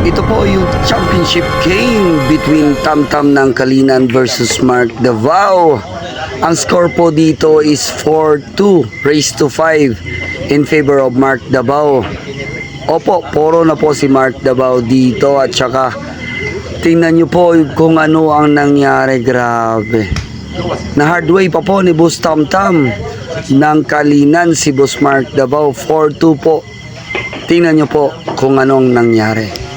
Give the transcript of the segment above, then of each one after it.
Ito po yung championship game between Tamtam ng Kalinan versus Mark Davao. Ang score po dito is 4-2 raised to 5 in favor of Mark Davao. Opo, puro na po si Mark Davao dito at saka tingnan nyo po kung ano ang nangyari. Grabe. Na hardway pa po ni Boss Tamtam ng Kalinan si Boss Mark Davao. 4-2 po. Tingnan nyo po kung anong nangyari.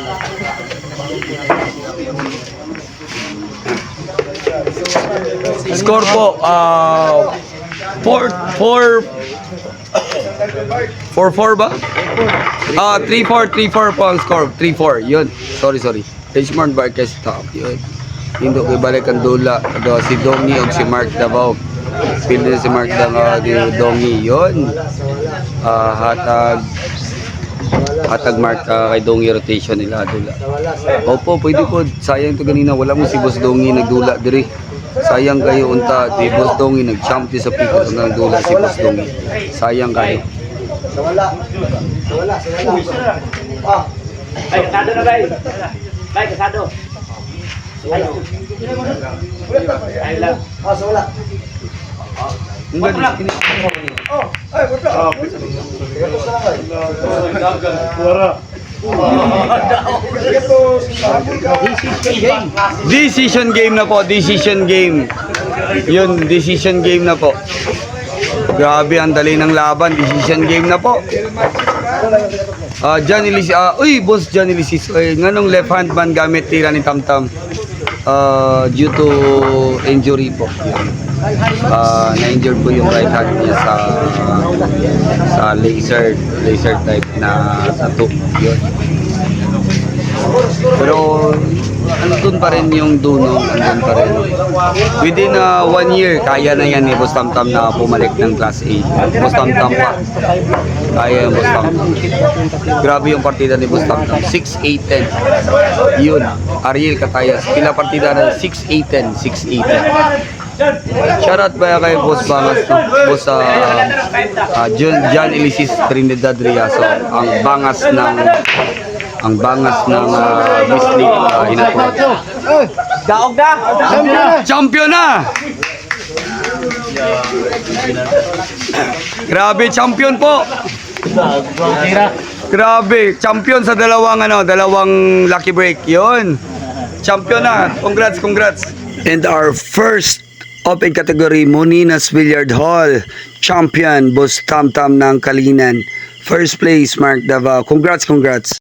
Score po 4-4 ba? 3-4 po ang score. 3-4 yun. Sorry Richmond Barquez top yun. Hindi ko ibalik ang dula si Dongi o si Mark Davao. Pildo si Mark Davao di Dongi yun. Hatag Mark kay Dongi rotation nila dula. Opo, pwede po. Sayang to ganina wala mo si Boss Dongi nagdula diri. Sayang kayo unta di Boss Dongi nag-jump di sa pikot ng dula si Boss Dongi. Sayang kayo. Wala. Ay, kasado na ba? Ay, kasado. Ay, lang. Wala. Ang galing. Ay, wala. Decision game na po, decision game. Yun, decision game na po. Grabe, ang dali ng laban, decision game na po. Johnny Lisis, Boss Johnny Lisis, nganong left hand man gamit tira ni Tamtam due to injury po. Na-injured po yung right hand niya sa laser type na tattoo. Yun. Pero andun pa rin yung dunong, andun pa rin. Within 1 year, kaya na yan ni Boss Tamtam na bumalik ng Class A. Boss Tamtam pa. Kaya yung Boss Tamtam. Grabe yung partida ni Boss Tamtam. 6-8-10. Yun. Ariel Catayas. Pila partida na 6-8-10. 6-8-10. Shoutout ba kay Boss Bangas, no? Boss John Elisis Trinidad Riaso. Ang bangas ng Miss League hinatulad. Daog na! Champion na! Grabe, champion po! Grabe, champion sa dalawang lucky break. Yun. Champion na. Congrats. And our first open category, Moninas Billiard Hall. Champion, Boss Tamtam ng Kalinan. First place, Mark Davao. Congrats.